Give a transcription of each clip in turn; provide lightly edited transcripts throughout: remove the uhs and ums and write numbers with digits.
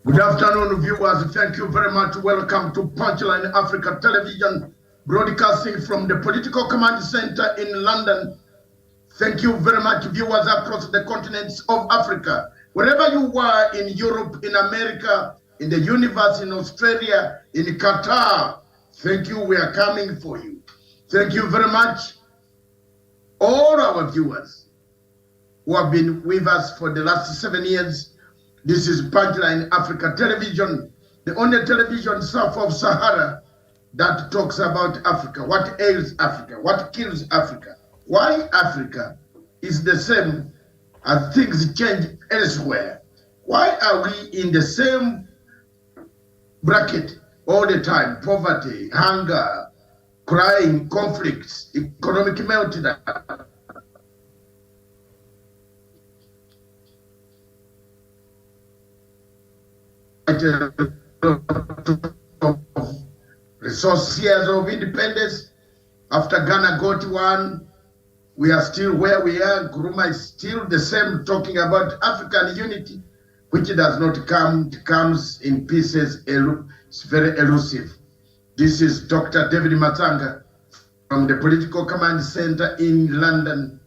Good afternoon, viewers. Thank you very much. Welcome to Punchline Africa Television, broadcasting from the Political Command Center in London. Thank you very much, viewers across the continents of Africa. Wherever you are in Europe, in America, in the universe, in Australia, in Qatar, thank you. We are coming for you. Thank you very much, all our viewers who have been with us for the last 7 years. This is Punchline Africa Television, the only television south of Sahara that talks about Africa. What ails Africa? What kills Africa? Why Africa is the same as things change elsewhere? Why are we in the same bracket all the time? Poverty, hunger, crime, conflicts, economic meltdown. Resource years of independence. After Ghana got one, we are still where we are. Nkrumah is still the same, talking about African unity, which does not come, it comes in pieces. It's very elusive. This is Dr. David Matsanga from the Political Command Center in London.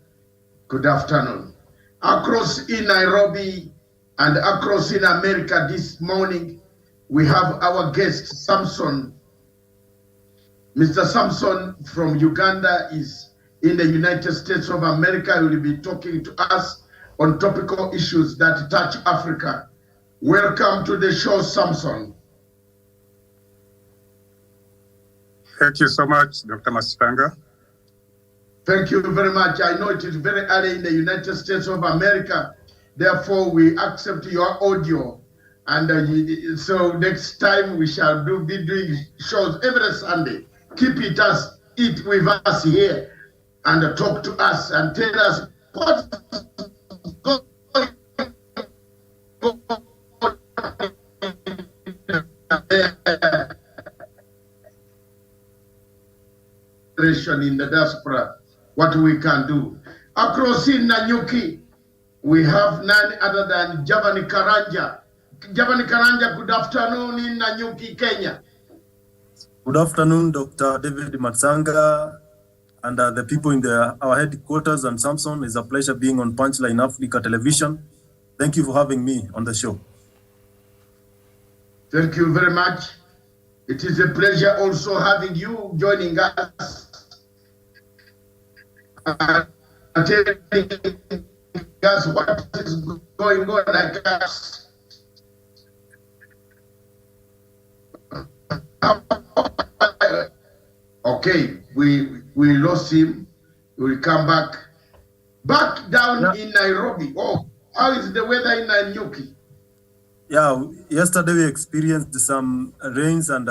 Good afternoon. Across in Nairobi and across in America this morning, we have our guest, Samson. Mr. Samson from Uganda is in the United States of America. He will be talking to us on topical issues that touch Africa. Welcome to the show, Samson. Thank you so much, Dr. Matsanga. Thank you very much. I know it is very early in the United States of America. Therefore, we accept your audio. And so next time we shall be doing shows every Sunday. Keep it with us here and talk to us and tell us what's going on in the diaspora, what we can do. Across in Nanyuki, we have none other than Javani Karanja. Javani Karanja, good afternoon in Nanyuki, Kenya. Good afternoon, Dr. David Matsanga and the people in our headquarters, and Samson. It's a pleasure being on Punchline Africa Television. Thank you for having me on the show. Thank you very much. It is a pleasure also having you joining us. Telling us what is going on like us. Okay, we lost him. We'll come back down in Nairobi. Oh, how is the weather in Nanyuki? Yeah, yesterday we experienced some rains, and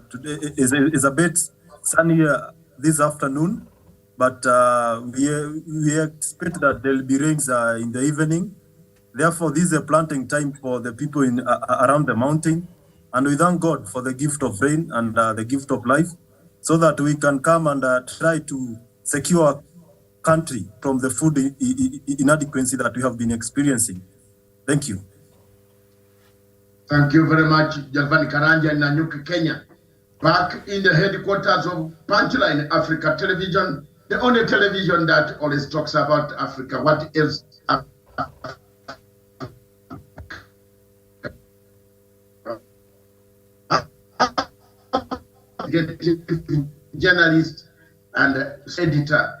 today is a bit sunnier this afternoon. But we expect that there will be rains in the evening. Therefore, this is a planting time for the people in around the mountain. And we thank God for the gift of rain and the gift of life, so that we can come and try to secure our country from the food inadequacy that we have been experiencing. Thank you. Thank you very much, Javani Karanja in Nanyuki, Kenya. Back in the headquarters of Punchline Africa Television, the only television that always talks about Africa. What is journalist and editor.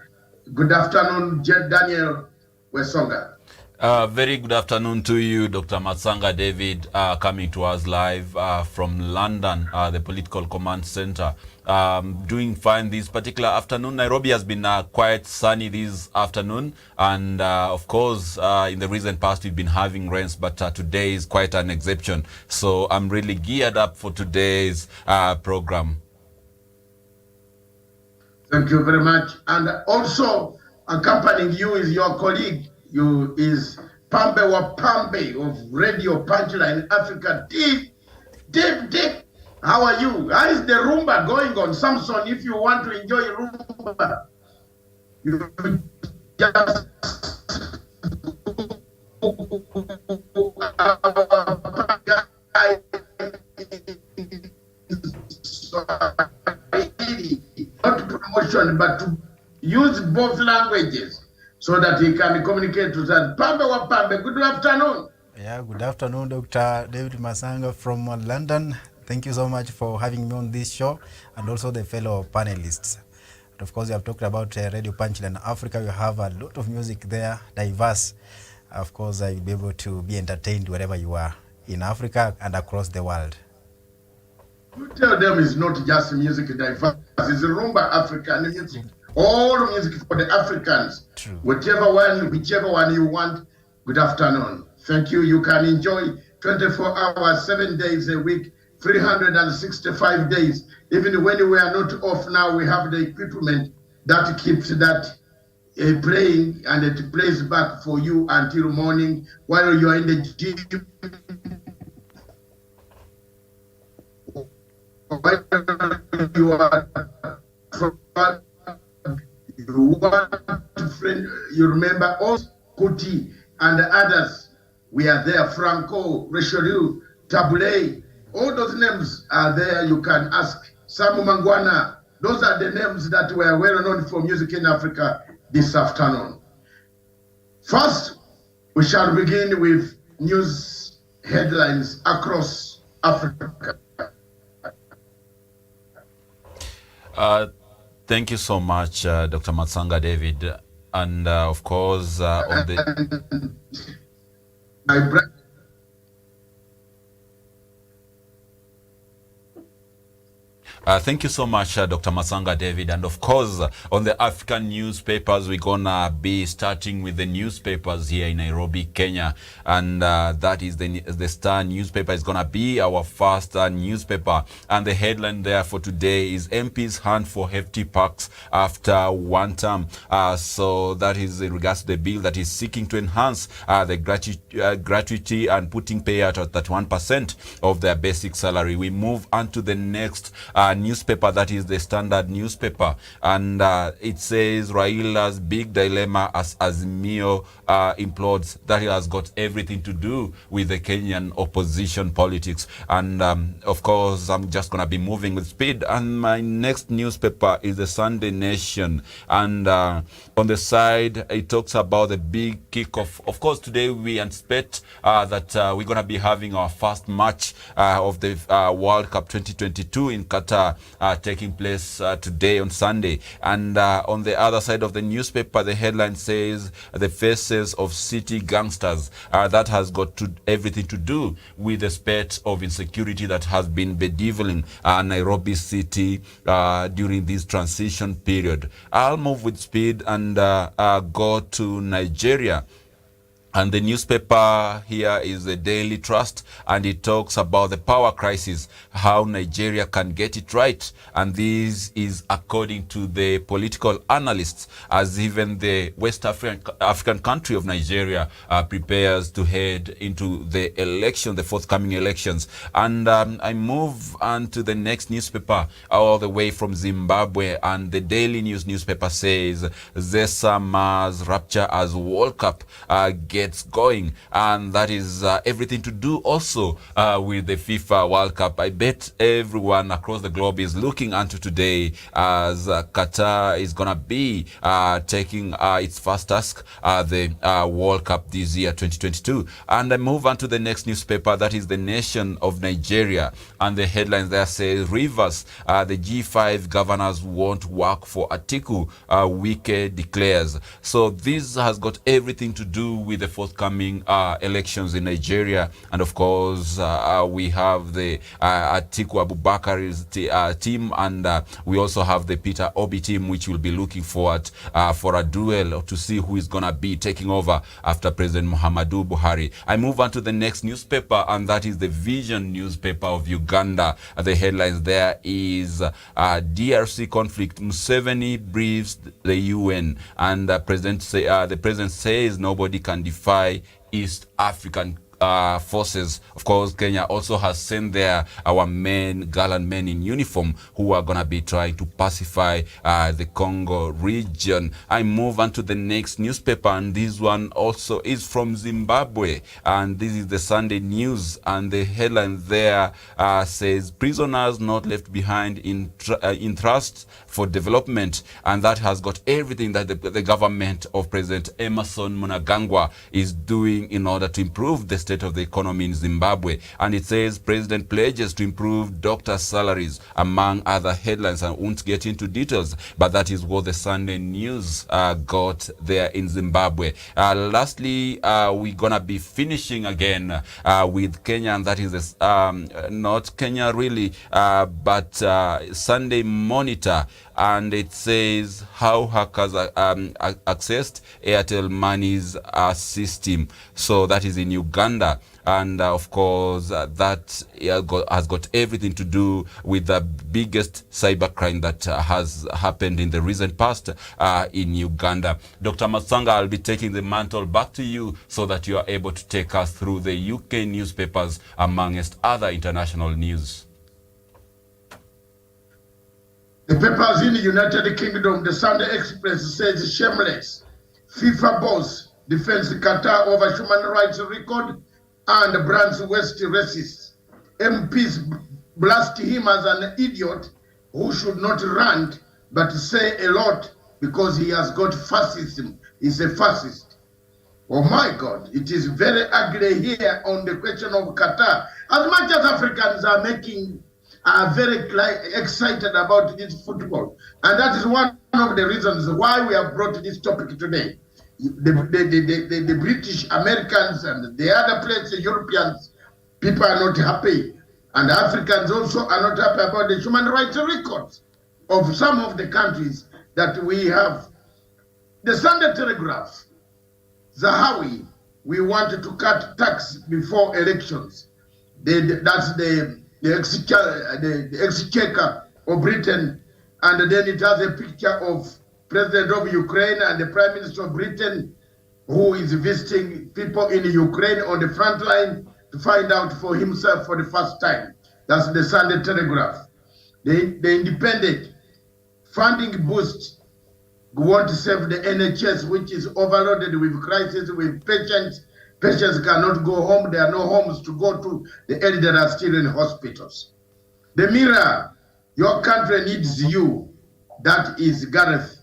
Good afternoon, Daniel Wesonga. Very good afternoon to you, Dr. Matsanga David, coming to us live from London, the Political Command Center. Doing fine this particular afternoon. Nairobi has been quite sunny this afternoon, and of course, in the recent past we've been having rains, but today is quite an exception. So I'm really geared up for today's program. Thank you very much. And also accompanying you is your colleague. You is Pambe Wapambe of Radio Punchline Africa. Dave, how are you? How is the rumba going on? Samson, if you want to enjoy rumba, you just both languages so that he can communicate with us. Pambe wa Pambe, good afternoon. Yeah, good afternoon, Dr. David Masanga from London. Thank you so much for having me on this show, and also the fellow panelists. And of course, we have talked about Radio Punchline Africa. We have a lot of music there, diverse. Of course, you'll be able to be entertained wherever you are in Africa and across the world. You tell them it's not just music diverse, it's Rumba African music. All music for the Africans. True. Whichever one you want, good afternoon. Thank you. You can enjoy 24 hours, 7 days a week, 365 days. Even when we are not off now, we have the equipment that keeps that playing, and it plays back for you until morning while you are in the gym. You remember also Kuti and the others. We are there, Franco, Richelieu, Tabule, all those names are there. You can ask Samu Mangwana. Those are the names that were well known for music in Africa this afternoon. First, we shall begin with news headlines across Africa. Thank you so much, Dr. Masanga David. And of course, on the... Thank you so much, Dr. Masanga David. And of course, on the African newspapers, we're gonna be starting with the newspapers here in Nairobi, Kenya. And that is the Star newspaper is gonna be our first newspaper. And the headline there for today is MPs hunt for hefty perks after one term. So that is in regards to the bill that is seeking to enhance the gratuity and putting payout at 1% of their basic salary. We move on to the next newspaper, that is the Standard newspaper, and it says Raila's big dilemma as Azimio implodes. That has got everything to do with the Kenyan opposition politics. And of course, I'm just gonna be moving with speed. And my next newspaper is the Sunday Nation, and on the side it talks about the big kickoff. Of course, today we anticipate that we're gonna be having our first match of the World Cup 2022 in Qatar, taking place today on Sunday. And on the other side of the newspaper, the headline says the faces of city gangsters. That has got everything to do with the spate of insecurity that has been bedeviling Nairobi City during this transition period. I'll move with speed and go to Nigeria. And the newspaper here is the Daily Trust, and it talks about the power crisis, how Nigeria can get it right. And this is according to the political analysts, as even the West African country of Nigeria prepares to head into the election, the forthcoming elections. And I move on to the next newspaper, all the way from Zimbabwe, and the Daily News newspaper says Zesama's rapture as World Cup gets going, and that is everything to do also with the FIFA World Cup. I bet everyone across the globe is looking unto today, as Qatar is gonna be taking its first task, the World Cup this year 2022. And I move on to the next newspaper, that is the Nation of Nigeria, and the headlines there say Rivers, the G5 governors won't work for Atiku, Wike declares. So this has got everything to do with the forthcoming elections in Nigeria. And of course, we have the Atiku Abubakar's team, and we also have the Peter Obi team, which will be looking forward for a duel to see who is going to be taking over after President Muhammadu Buhari. I move on to the next newspaper, and that is the Vision newspaper of Uganda. The headlines there is DRC conflict, Museveni briefs the UN, and the president says nobody can defy East African forces. Of course, Kenya also has sent there our men, gallant men in uniform who are going to be trying to pacify the Congo region. I move on to the next newspaper, and this one also is from Zimbabwe, and this is the Sunday News, and the headline there says prisoners not left behind in trust for development, and that has got everything that the government of President Emerson Mnangagwa is doing in order to improve the state of the economy in Zimbabwe. And it says president pledges to improve doctors' salaries, among other headlines. I won't get into details, but that is what the Sunday News got there in Zimbabwe. Lastly, we're gonna be finishing again with Kenya, and that is not Kenya really, but Sunday Monitor, and it says how hackers accessed Airtel Money's system. So that is in Uganda, and of course that has got everything to do with the biggest cybercrime that has happened in the recent past in Uganda. Dr. Matsanga, I'll be taking the mantle back to you so that you are able to take us through the UK newspapers amongst other international news. The papers in the United Kingdom, the Sunday Express says shameless. FIFA boss defends Qatar over human rights record and brands West racists. MPs blast him as an idiot who should not rant but say a lot because he has got fascism. He's a fascist. Oh my God, it is very ugly here on the question of Qatar. As much as Africans are very excited about this football. And that is one of the reasons why we have brought this topic today. The British, Americans, and the other places, Europeans, people are not happy. And Africans also are not happy about the human rights records of some of the countries that we have. The Sunday Telegraph, Zahawi, we wanted to cut tax before elections. That's the exchequer of Britain, and then it has a picture of President of Ukraine and the Prime Minister of Britain, who is visiting people in Ukraine on the front line to find out for himself for the first time. That's the Sunday Telegraph. The Independent, funding boost, want to save the NHS, which is overloaded with crisis, with patients. Patients cannot go home. There are no homes to go to. The elderly are still in hospitals. The Mirror, your country needs you. That is Gareth.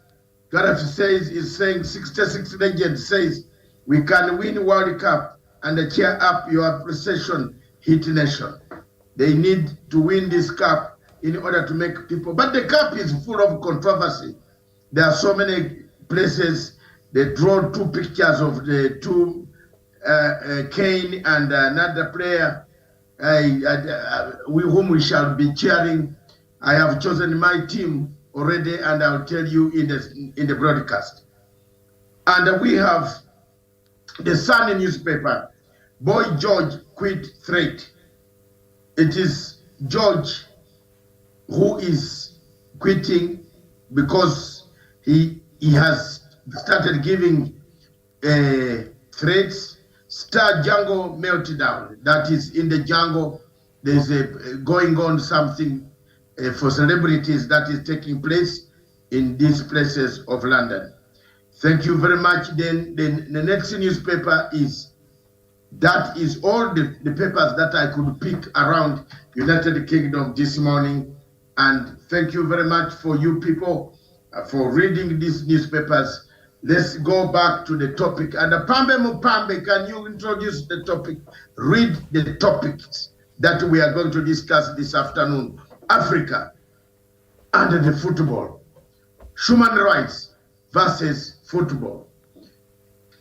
Gareth is saying 66 legends says we can win World Cup and cheer up your procession hit nation. They need to win this cup in order to make people. But the cup is full of controversy. There are so many places they draw two pictures of the two. Kane and another player whom we shall be cheering. I have chosen my team already, and I'll tell you in the broadcast. And we have the Sunday newspaper, Boy George quit threat. It is George who is quitting because he has started giving threats. Star Jungle meltdown. That is in the jungle. There's going on something for celebrities that is taking place in these places of London. Thank you very much. Then the next newspaper is, that is all the papers that I could pick around United Kingdom this morning. And thank you very much for you people for reading these newspapers. Let's go back to the topic. And Pambe Mupambe, can you introduce the topic? Read the topics that we are going to discuss this afternoon. Africa and the football. Human rights versus football.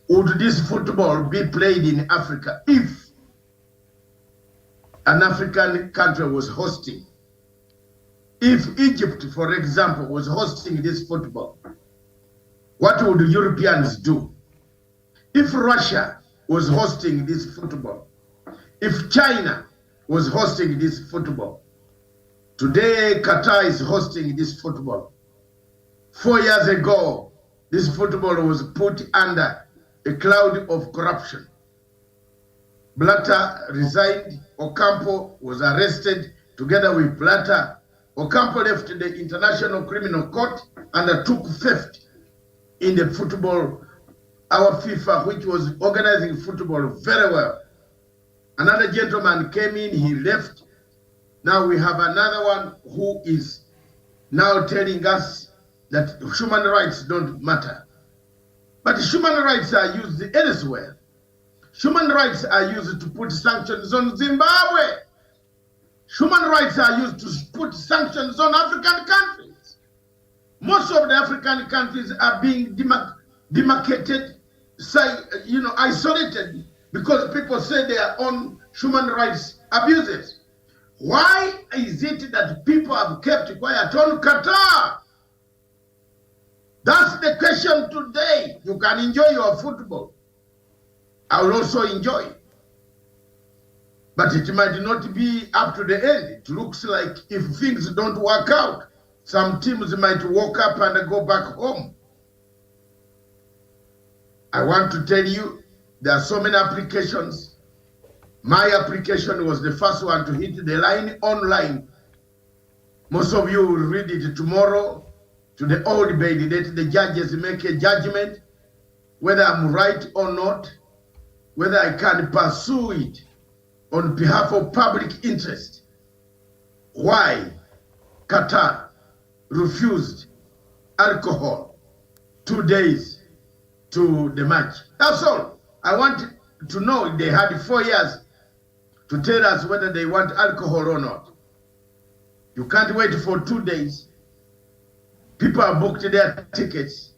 Would this football be played in Africa if an African country was hosting? If Egypt, for example, was hosting this football, what would Europeans do? If Russia was hosting this football, if China was hosting this football, today Qatar is hosting this football. 4 years ago, this football was put under a cloud of corruption. Blatter resigned. Ocampo was arrested together with Blatter. Ocampo left the International Criminal Court and took theft in the football, our FIFA, which was organizing football very well. Another gentleman came in, he left. Now we have another one who is now telling us that human rights don't matter. But human rights are used elsewhere. Human rights are used to put sanctions on Zimbabwe. Human rights are used to put sanctions on African countries. Most of the African countries are being demarcated, isolated, because people say they are on human rights abuses. Why is it that people have kept quiet on Qatar? That's the question today. You can enjoy your football. I will also enjoy. But it might not be up to the end. It looks like if things don't work out, some teams might walk up and go back home. I want to tell you, there are so many applications. My application was the first one to hit the line online. Most of you will read it tomorrow to the old bed. Let the judges make a judgment whether I'm right or not, whether I can pursue it on behalf of public interest. Why Qatar refused alcohol 2 days to the match. That's all. I want to know. They had 4 years to tell us whether they want alcohol or not. You can't wait for 2 days. People have booked their tickets,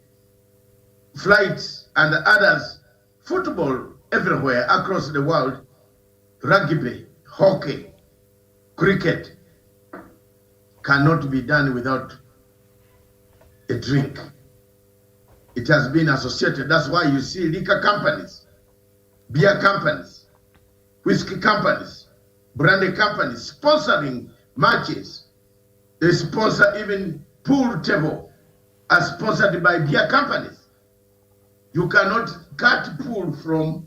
flights and others, football everywhere across the world, rugby, hockey, cricket, cannot be done without a drink. It has been associated. That's why you see liquor companies, beer companies, whiskey companies, brandy companies sponsoring matches. They sponsor even pool table as sponsored by beer companies. You cannot cut pool from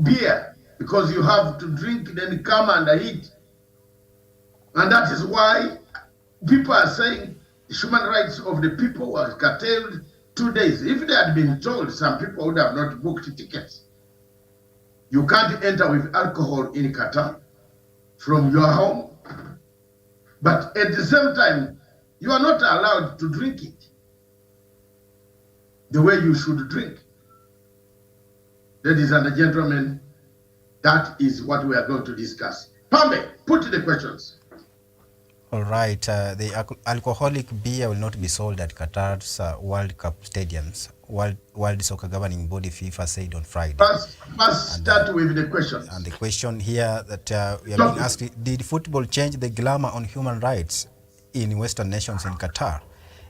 beer because you have to drink, then come and eat. And that is why people are saying the human rights of the people were curtailed 2 days. If they had been told, some people would have not booked tickets. You can't enter with alcohol in Qatar from your home, but at the same time, you are not allowed to drink it the way you should drink. Ladies and gentlemen, that is what we are going to discuss. Pambe, put the questions. All right. The alcoholic beer will not be sold at Qatar's World Cup stadiums. World Soccer Governing Body FIFA said on Friday. First start with the questions. And the question here that we are being asked, did football change the glamour on human rights in Western nations in Qatar?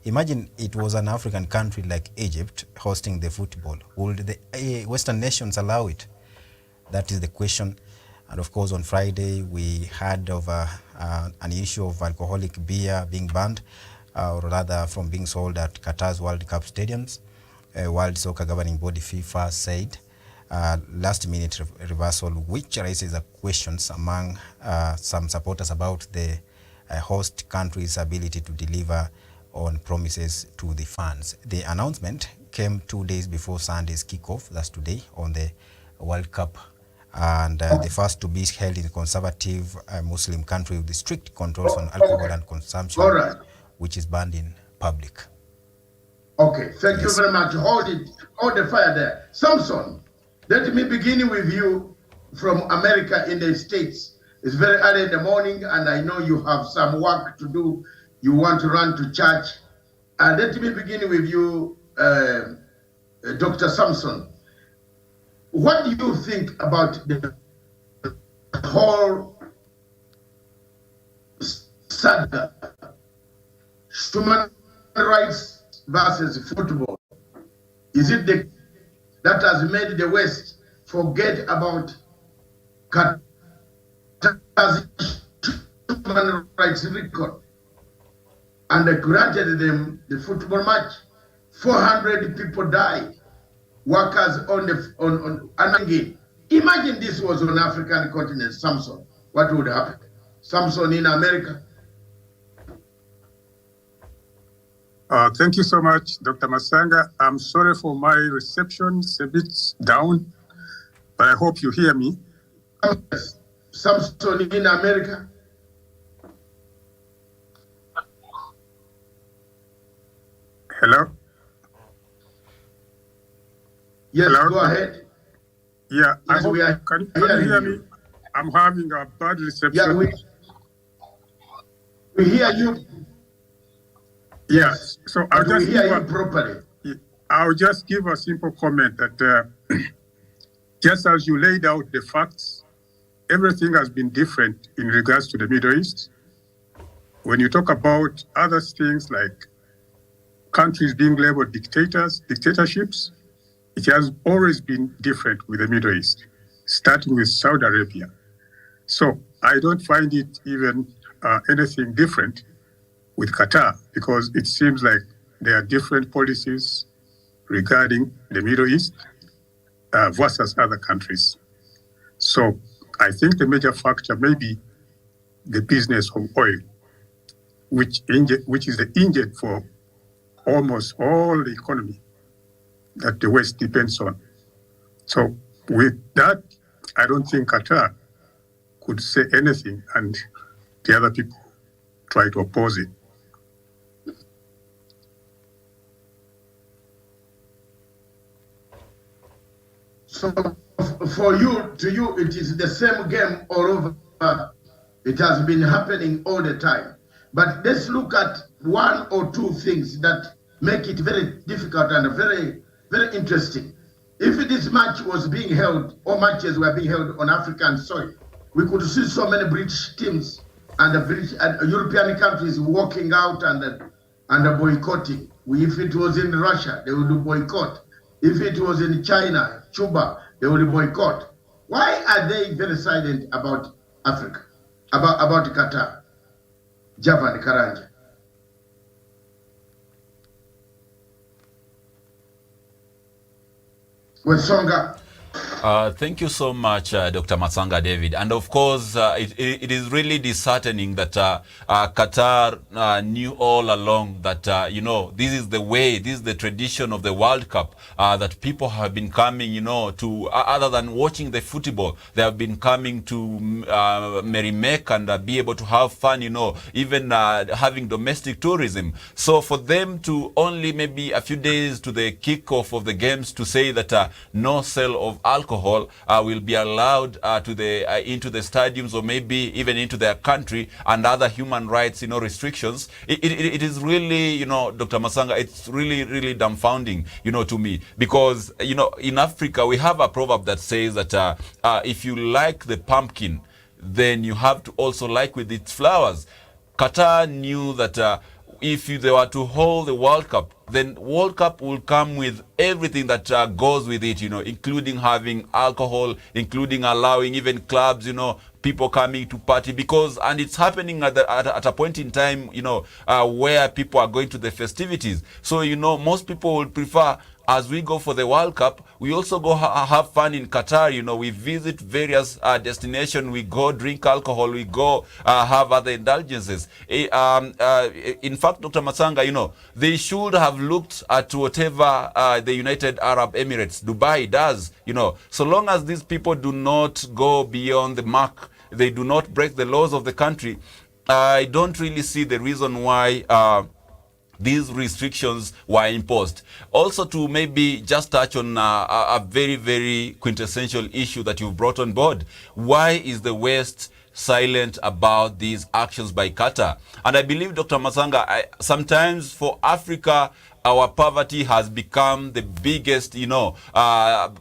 Imagine it was an African country like Egypt hosting the football. Would the Western nations allow it? That is the question. And of course, on Friday, we heard of an issue of alcoholic beer being banned, or rather from being sold at Qatar's World Cup stadiums. World Soccer Governing Body FIFA said last-minute reversal, which raises questions among some supporters about the host country's ability to deliver on promises to the fans. The announcement came 2 days before Sunday's kickoff, that's today, on the World Cup, and the first to be held in a conservative Muslim country with the strict controls on alcohol and consumption, which is banned in public. Okay, thank you very much. Hold the fire there. Samson, let me begin with you from America in the States. It's very early in the morning and I know you have some work to do. You want to run to church. Let me begin with you, Dr. Samson. What do you think about the whole saga, human rights versus football? Is it that has made the West forget about Qatar's human rights record and granted them the football match? 400 people died. Workers on the game. Imagine this was on African continent, Samson. What would happen? Samson in America. Thank you so much, Dr. Masanga. I'm sorry for my reception. It's a bit down, but I hope you hear me. Samson in America. Hello? Yes, Hello? go ahead. Yeah, I Yes, hope, we are can you hear me? I'm having a bad reception. Yeah, we hear you. Yes, so I'll just give a simple comment that just as you laid out the facts, everything has been different in regards to the Middle East. When you talk about other things like countries being labeled dictatorships, it has always been different with the Middle East, starting with Saudi Arabia. So I don't find it even anything different with Qatar, because it seems like there are different policies regarding the Middle East versus other countries. So I think the major factor may be the business of oil, which is the engine for almost all the economy that the West depends on. So with that, I don't think Qatar could say anything and the other people try to oppose it. So for you, to you, it is the same game all over. It has been happening all the time. But let's look at one or two things that make it very difficult and very, very interesting. If this match was being held, or matches were being held on African soil, we could see so many British teams and the British and European countries walking out and boycotting. If it was in Russia, they would boycott. If it was in China, Cuba, they would boycott. Why are they very silent about Africa, about Qatar, Javan, Karanja? Wesonga. Thank you so much, Dr. Masanga David. And of course, it is really disheartening that Qatar knew all along that, you know, this is the way, this is the tradition of the World Cup, that people have been coming, you know, to, other than watching the football, they have been coming to merrymack and be able to have fun, you know, even having domestic tourism. So for them to only maybe a few days to the kickoff of the games to say that no sale of alcohol will be allowed to the into the stadiums or maybe even into their country, and other human rights, you know, restrictions. It is really, you know, Dr. Masanga, it's really dumbfounding, you know, to me, because, you know, in Africa we have a proverb that says that if you like the pumpkin, then you have to also like with its flowers. Qatar knew that if they were to hold the World Cup, then World Cup will come with everything that goes with it, you know, including having alcohol, including allowing even clubs, you know, people coming to party, because, and it's happening at a point in time, you know, where people are going to the festivities. So, you know, most people will prefer, as we go for the World Cup, we also go have fun in Qatar. You know, we visit various destinations, we go drink alcohol, we go have other indulgences. In fact, Dr. Masanga, you know, they should have looked at whatever the United Arab Emirates, Dubai does, you know, so long as these people do not go beyond the mark, they do not break the laws of the country, I don't really see the reason why these restrictions were imposed. Also, to maybe just touch on a very quintessential issue that you've brought on board. Why is the West silent about these actions by Qatar? And I believe, Dr. Masanga, sometimes for Africa, our poverty has become the biggest, you know,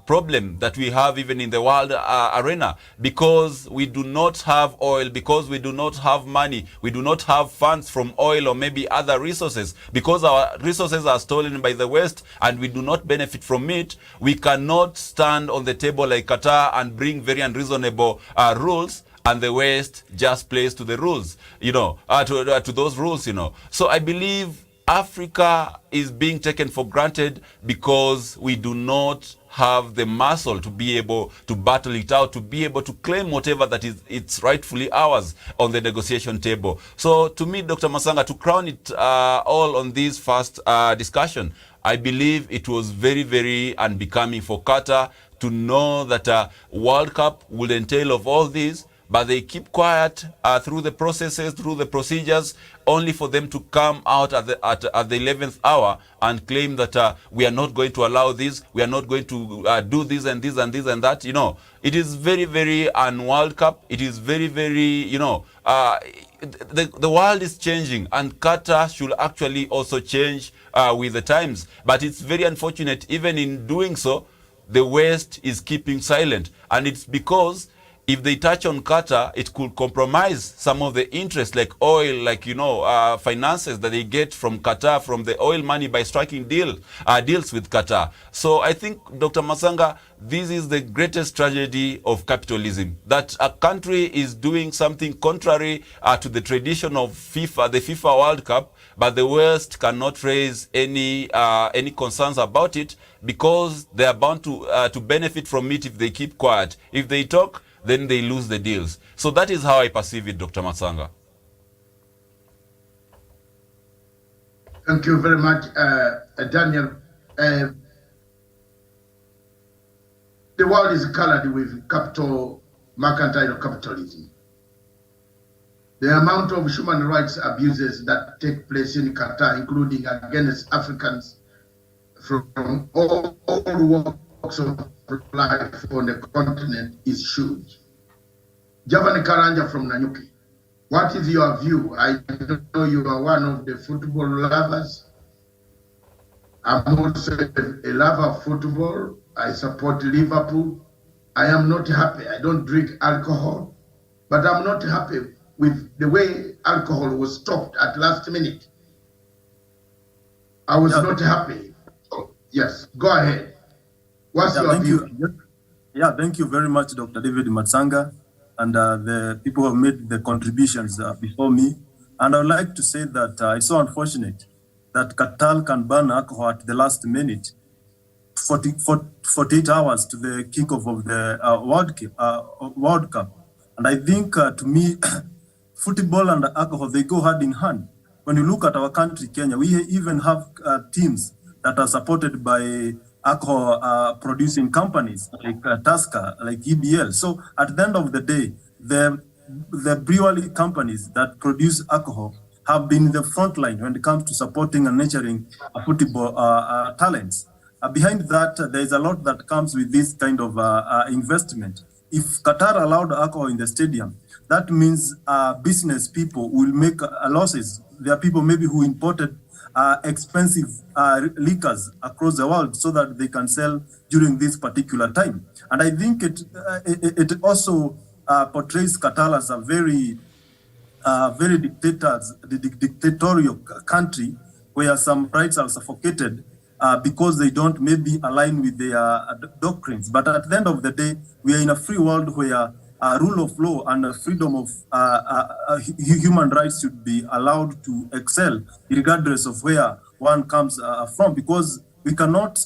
problem that we have even in the world arena, because we do not have oil, because we do not have money, we do not have funds from oil or maybe other resources, because our resources are stolen by the West and we do not benefit from it. We cannot stand on the table like Qatar and bring very unreasonable rules, and the West just plays to the rules, you know, to those rules, you know. So I believe Africa is being taken for granted because we do not have the muscle to be able to battle it out, to be able to claim whatever that is it's rightfully ours on the negotiation table. So to me, Dr. Masanga, to crown it all on this first discussion, I believe it was very, very unbecoming for Qatar to know that World Cup would entail of all this, but they keep quiet through the processes, through the procedures, only for them to come out at the 11th hour and claim that we are not going to allow this, we are not going to do this and this and this and that. You know, it is very, very un-World Cup. It is very, very, you know, the world is changing, and Qatar should actually also change with the times. But it's very unfortunate, even in doing so, the West is keeping silent. And it's because if they touch on Qatar, it could compromise some of the interests, like oil, like, you know, finances that they get from Qatar, from the oil money, by striking deals with Qatar. So I think, Dr. Masanga, this is the greatest tragedy of capitalism, that a country is doing something contrary to the tradition of FIFA, the FIFA World Cup, but the West cannot raise any concerns about it because they are bound to benefit from it if they keep quiet. If they talk, then they lose the deals. So that is how I perceive it, Dr. Masanga. Thank you very much, Daniel. The world is colored with mercantile capitalism. The amount of human rights abuses that take place in Qatar, including against Africans from all walks of life on the continent, is huge. Javani Karanja from Nanyuki, what is your view? I know you are one of the football lovers. I'm also a lover of football. I support Liverpool. I am not happy. I don't drink alcohol, but I'm not happy with the way alcohol was stopped at last minute. I was not happy. So, yes, go ahead. What's your view? Thank you very much, Dr. David Matsanga, and the people who have made the contributions before me. And I would like to say that it's so unfortunate that Qatar can ban alcohol at the last minute, 48 hours to the kickoff of the World Cup. And I think, to me, football and alcohol, they go hand in hand. When you look at our country, Kenya, we even have teams that are supported by alcohol producing companies like Tusker, like EBL. So at the end of the day, the brewery companies that produce alcohol have been the front line when it comes to supporting and nurturing football talents. Behind that, there is a lot that comes with this kind of investment. If Qatar allowed alcohol in the stadium, that means business people will make losses. There are people maybe who imported expensive liquors across the world so that they can sell during this particular time. And I think it also portrays Qatar as a very dictatorial country where some rights are suffocated because they don't maybe align with their doctrines. But at the end of the day, we are in a free world where rule of law and freedom of human rights should be allowed to excel regardless of where one comes from, because we cannot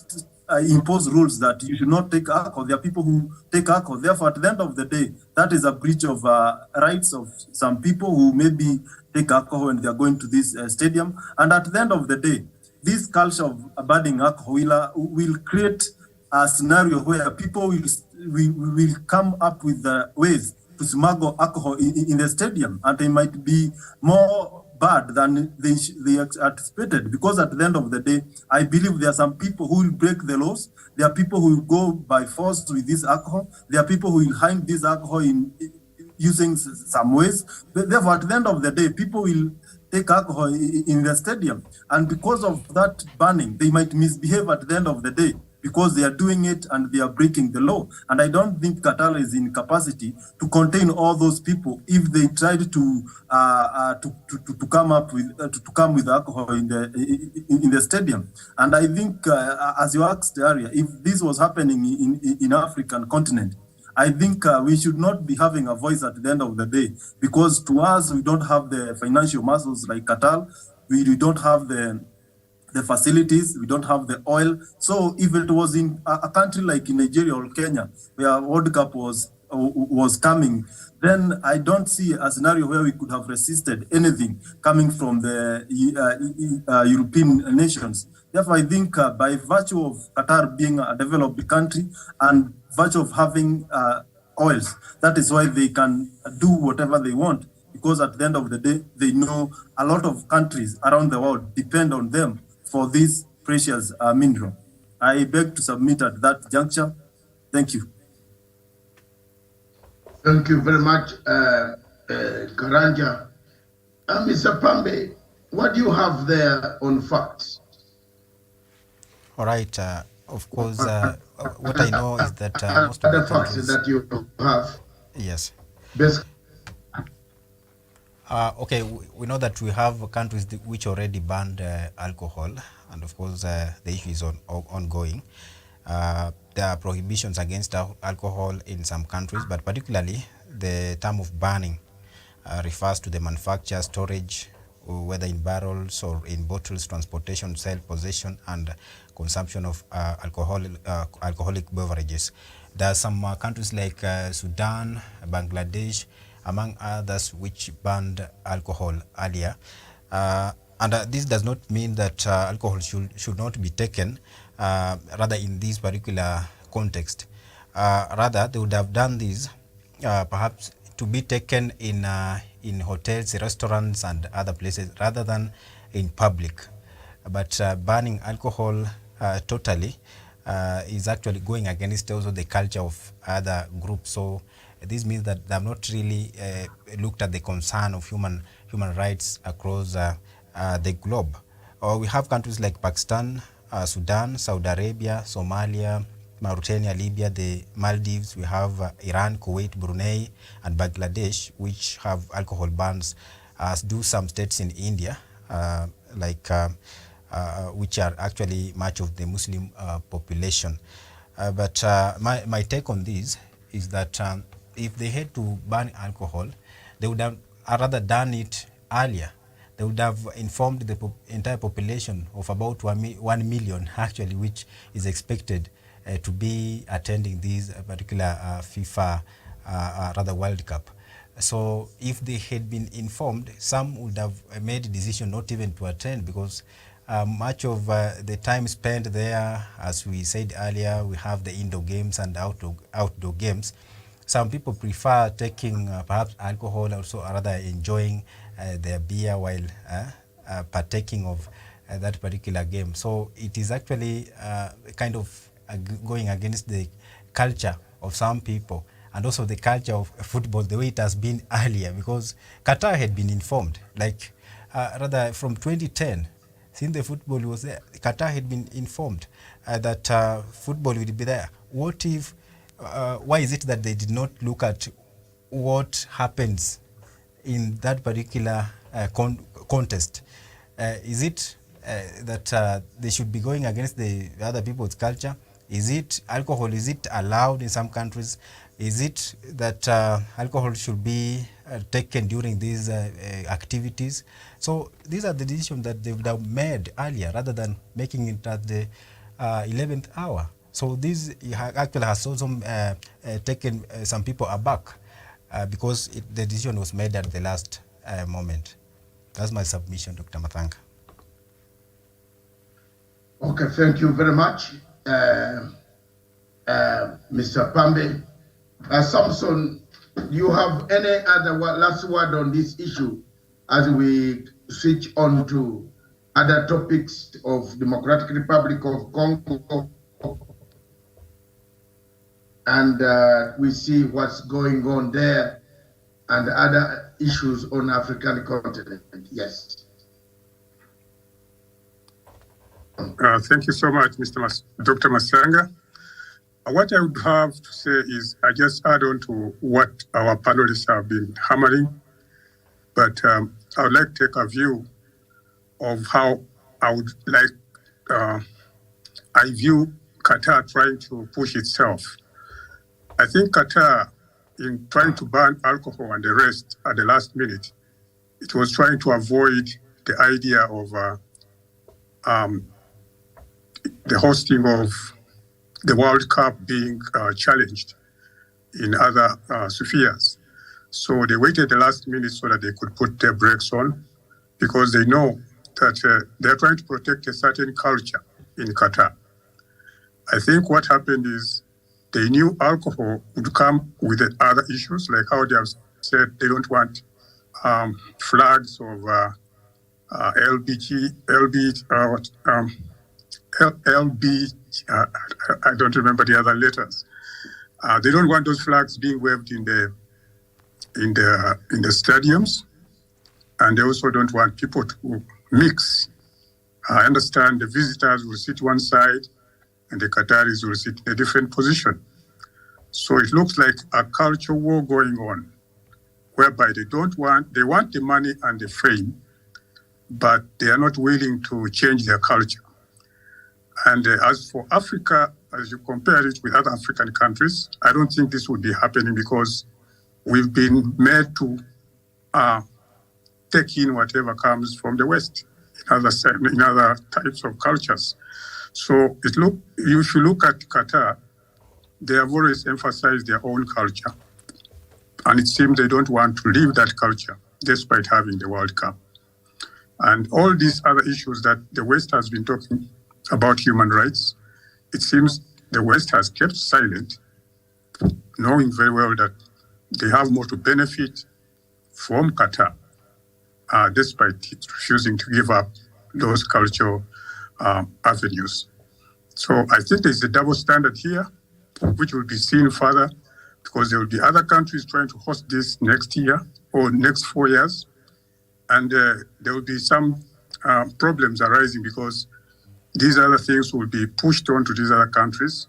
impose rules that you should not take alcohol. There are people who take alcohol. Therefore, at the end of the day, that is a breach of rights of some people who maybe take alcohol when they are going to this stadium. And at the end of the day, this culture of banning alcohol will create a scenario where people will come up with ways to smuggle alcohol in the stadium, and they might be more bad than they anticipated, because at the end of the day, I believe there are some people who will break the laws. There are people who will go by force with this alcohol. There are people who will hide this alcohol in using some ways. Therefore, at the end of the day, people will take alcohol in the stadium, and because of that banning, they might misbehave at the end of the day, because they are doing it and they are breaking the law. And I don't think Qatar is in capacity to contain all those people if they tried to come with alcohol in the stadium. And I think, as you asked earlier, if this was happening in African continent, I think we should not be having a voice at the end of the day, because to us, we don't have the financial muscles like Qatar. we don't have the facilities, we don't have the oil. So if it was in a country like in Nigeria or Kenya, where World Cup was coming, then I don't see a scenario where we could have resisted anything coming from the European nations. Therefore, I think by virtue of Qatar being a developed country and virtue of having oils, that is why they can do whatever they want, because at the end of the day, they know a lot of countries around the world depend on them for this precious mineral. I beg to submit at that juncture. Thank you. Thank you very much, Karanja. Mr. Pambe, what do you have there on facts? All right. Of course, what I know is that most of the the facts countries... that you have. Yes. Best. Okay, we know that we have countries which already banned alcohol, and of course the issue is ongoing. There are prohibitions against alcohol in some countries, but particularly the term of banning refers to the manufacture, storage, whether in barrels or in bottles, transportation, sale, possession, and consumption of alcoholic beverages. There are some countries like Sudan, Bangladesh, among others, which banned alcohol earlier. And this does not mean that alcohol should not be taken, rather in this particular context. Rather, they would have done this perhaps to be taken in hotels, restaurants, and other places, rather than in public. But banning alcohol totally is actually going against also the culture of other groups. So this means that they have not really looked at the concern of human rights across the globe. We have countries like Pakistan, Sudan, Saudi Arabia, Somalia, Mauritania, Libya, the Maldives. We have Iran, Kuwait, Brunei, and Bangladesh, which have alcohol bans, as do some states in India, which are actually much of the Muslim population. But my take on this is that if they had to ban alcohol, they would have rather done it earlier. They would have informed the entire population of about 1 million, actually, which is expected to be attending this particular FIFA World Cup. So if they had been informed, some would have made a decision not even to attend, because much of the time spent there, as we said earlier, we have the indoor games and outdoor games. Some people prefer taking perhaps alcohol, also rather enjoying their beer while partaking of that particular game. So it is actually kind of going against the culture of some people, and also the culture of football, the way it has been earlier, because Qatar had been informed, like rather from 2010, since the football was there, Qatar had been informed that football would be there. What if, why is it that they did not look at what happens in that particular contest? Is it that they should be going against the other people's culture? Is it alcohol? Is it allowed in some countries? Is it that alcohol should be taken during these activities? So these are the decisions that they would have made earlier, rather than making it at the 11th hour. So this actually has also taken some people aback, because the decision was made at the last moment. That's my submission, Dr. Mathanga. Okay, thank you very much, Mr. Pambe. Samson, do you have any other last word on this issue as we switch on to other topics of Democratic Republic of Congo, and we see what's going on there and other issues on African continent? Yes. Thank you so much, Dr. Masanga. What I would have to say is, I just add on to what our panelists have been hammering, but I would like to take a view of how I would like, I view Qatar trying to push itself. I think Qatar, in trying to ban alcohol and the rest at the last minute, it was trying to avoid the idea of the hosting of the World Cup being challenged in other spheres. So they waited the last minute so that they could put their brakes on, because they know that they're trying to protect a certain culture in Qatar. I think what happened is they knew alcohol would come with the other issues, like how they have said they don't want flags of I don't remember the other letters. They don't want those flags being waved in the stadiums, and they also don't want people to mix. I understand the visitors will sit one side and the Qataris will sit in a different position. So it looks like a culture war going on, whereby they want the money and the fame, but they are not willing to change their culture. And as for Africa, as you compare it with other African countries, I don't think this would be happening, because we've been made to take in whatever comes from the West in other types of cultures. So if you look at Qatar, they have always emphasized their own culture. And it seems they don't want to leave that culture despite having the World Cup. And all these other issues that the West has been talking about, human rights, it seems the West has kept silent, knowing very well that they have more to benefit from Qatar, despite it refusing to give up those cultural avenues. So I think there's a double standard here, which will be seen further, because there will be other countries trying to host this next year or next 4 years. And there will be some problems arising, because these other things will be pushed on to these other countries,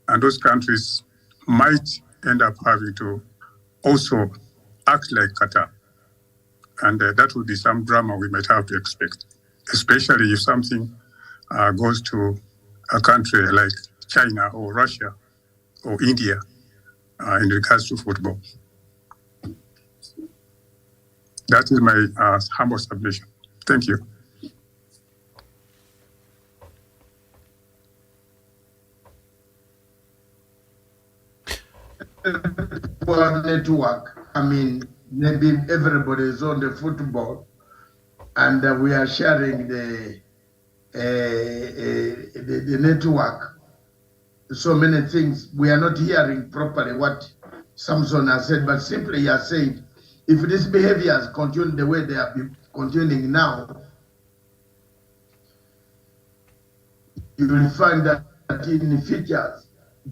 and those countries might end up having to also act like Qatar. And that will be some drama we might have to expect, especially if something goes to a country like China or Russia or India in regards to football. That is my humble submission. Thank you. Network. I mean, maybe everybody is on the football, and we are sharing the network. So many things we are not hearing properly what Samson has said, but simply he has said, if this behavior has continued the way they have been continuing now, you will find that in the future,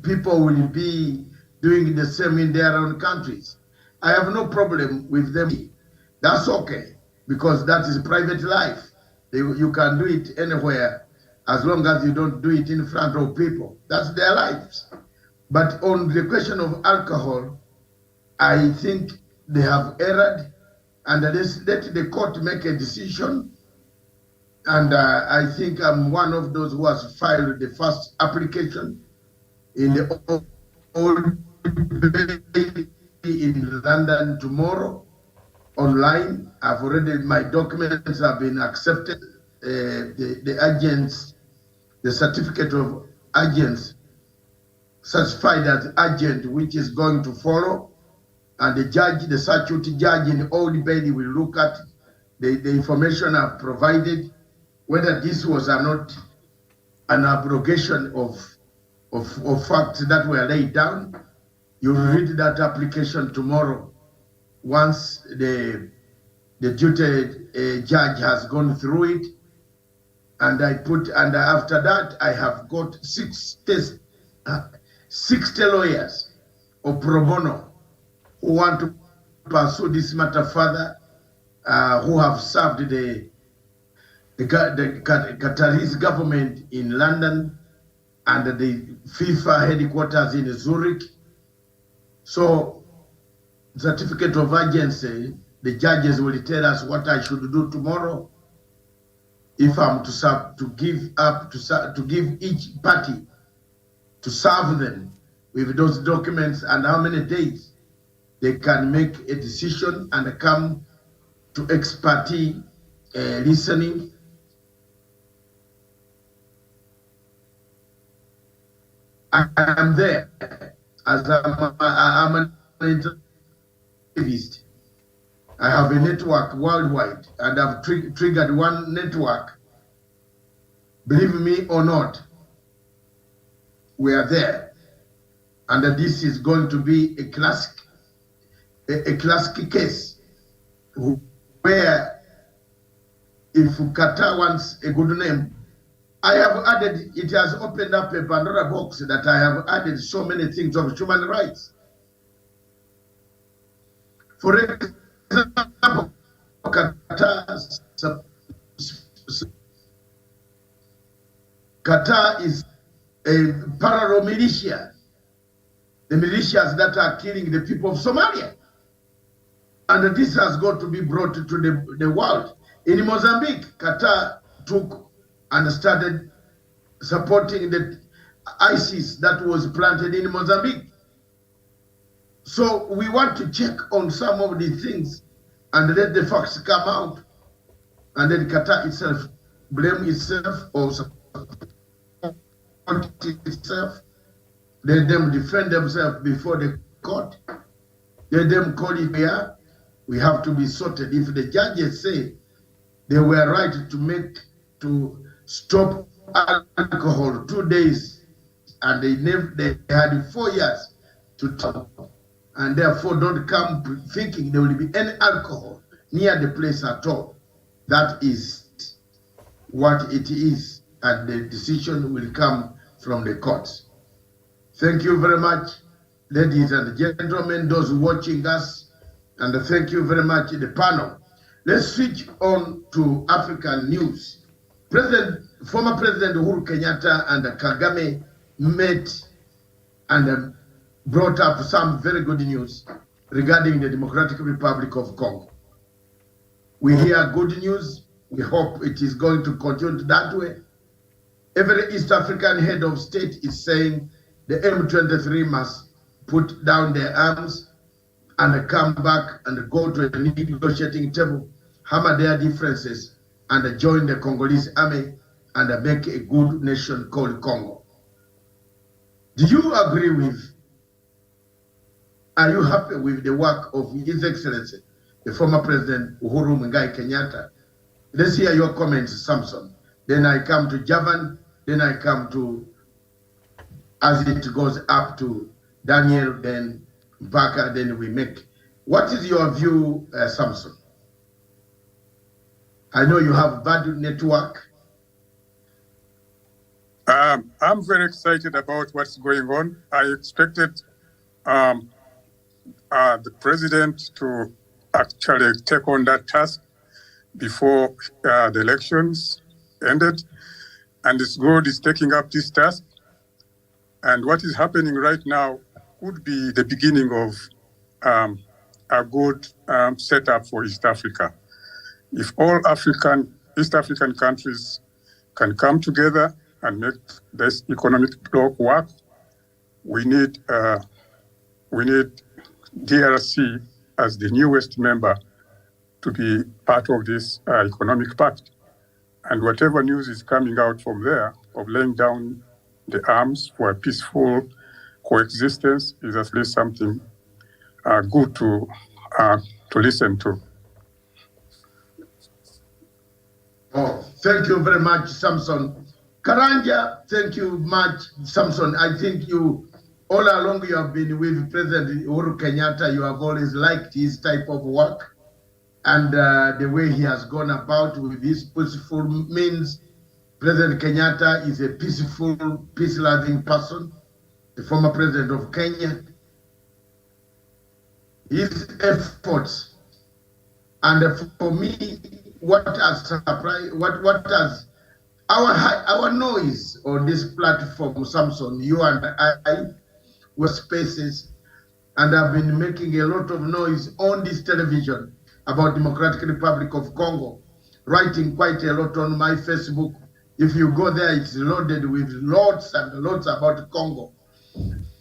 people will be doing the same in their own countries. I have no problem with them. That's okay, because that is private life. You can do it anywhere as long as you don't do it in front of people. That's their lives. But on the question of alcohol, I think they have erred, and let the court make a decision. And I think I'm one of those who has filed the first application in the old in London tomorrow online. I've already, my documents have been accepted. The agents, the certificate of agents certified as agent, which is going to follow. And the judge, the circuit judge in Old Bailey will look at the information I've provided, whether this was or not an abrogation of facts that were laid down. You'll read that application tomorrow once the duty judge has gone through it. And after that, I have got 60 lawyers of pro bono who want to pursue this matter further, who have served the Qatarese government in London and the FIFA headquarters in Zurich. So, certificate of agency, the judges will tell us what I should do tomorrow. If I'm to give each party to serve them with those documents, and how many days they can make a decision and come to expertise listening. I am there as I'm an activist. I have a network worldwide, and I've triggered one network. Believe me or not, we are there, and this is going to be a classic case where if Qatar wants a good name, I have added, it has opened up a Pandora box that I have added so many things of human rights. For example, Qatar is a parallel militia, the militias that are killing the people of Somalia. And this has got to be brought to the world. In Mozambique, Qatar took and started supporting the ISIS that was planted in Mozambique. So we want to check on some of these things and let the facts come out, and then Qatar itself blame itself or support itself. Let them defend themselves before the court. Let them call it here. We have to be sorted. If the judges say they were right to stop alcohol 2 days, and they had 4 years to stop, and therefore don't come thinking there will be any alcohol near the place at all. That is what it is, and the decision will come from the courts. Thank you very much, ladies and gentlemen, those watching us, and thank you very much, the panel. Let's switch on to African news. Former President Uhuru Kenyatta and Kagame met and brought up some very good news regarding the Democratic Republic of Congo. We hear good news. We hope it is going to continue that way. Every East African head of state is saying the M23 must put down their arms and come back and go to a negotiating table, hammer their differences, and join the Congolese army and make a good nation called Congo. Do you agree with, are you happy with the work of His Excellency, the former President Uhuru Muigai Kenyatta? Let's hear your comments, Samson. Then I come to Javan, then I come to, as it goes up to Daniel, then Baka, then we make. What is your view, Samson? I know you have bad network. I'm very excited about what's going on. I expected the president to actually take on that task before the elections ended. And it's good he's taking up this task. And what is happening right now could be the beginning of a good setup for East Africa. If all East African countries can come together and make this economic bloc work, we need DRC as the newest member to be part of this economic pact. And whatever news is coming out from there of laying down the arms for a peaceful coexistence is at least something good to listen to. Oh, thank you very much, Samson. Karanja, thank you much, Samson. I think you, all along you have been with President Uhuru Kenyatta. You have always liked his type of work and the way he has gone about with his peaceful means. President Kenyatta is a peaceful, peace-loving person, the former president of Kenya. His efforts, and for me, what has surprised, what has our noise on this platform, Samson, you and I were spaces, and I've been making a lot of noise on this television about Democratic Republic of Congo, writing quite a lot on my Facebook. If you go there, it's loaded with lots and lots about Congo.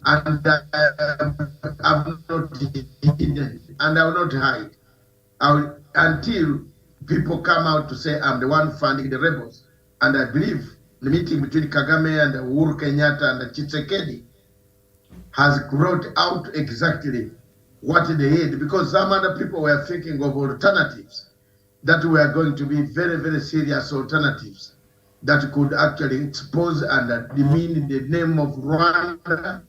And I'm not hidden, and I will not hide until people come out to say, I'm the one funding the rebels. And I believe the meeting between Kagame and Uhuru Kenyatta and Tshisekedi has brought out exactly what they did, because some other people were thinking of alternatives that were going to be very, very serious alternatives that could actually expose and demean the name of Rwanda.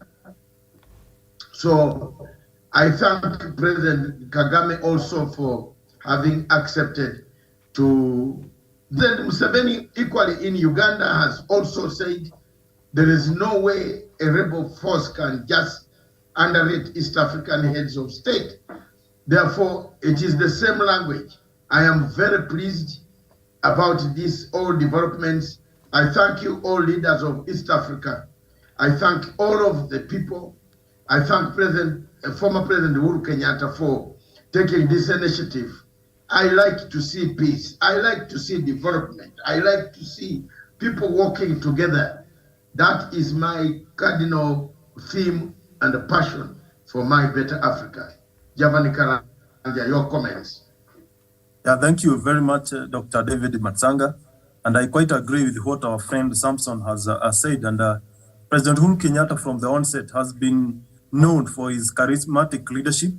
So I thank President Kagame also for having accepted to. Then Museveni, equally in Uganda, has also said there is no way a rebel force can just underrate East African heads of state. Therefore, it is the same language. I am very pleased about these all developments. I thank you, all leaders of East Africa. I thank all of the people. I thank former President Uhuru Kenyatta for taking this initiative. I like to see peace. I like to see development. I like to see people working together. That is my cardinal theme and passion for my better Africa. Javani Karanja, your comments. Yeah, thank you very much, Dr. David Matsanga. And I quite agree with what our friend Samson has said. And President Uhuru Kenyatta from the onset has been known for his charismatic leadership,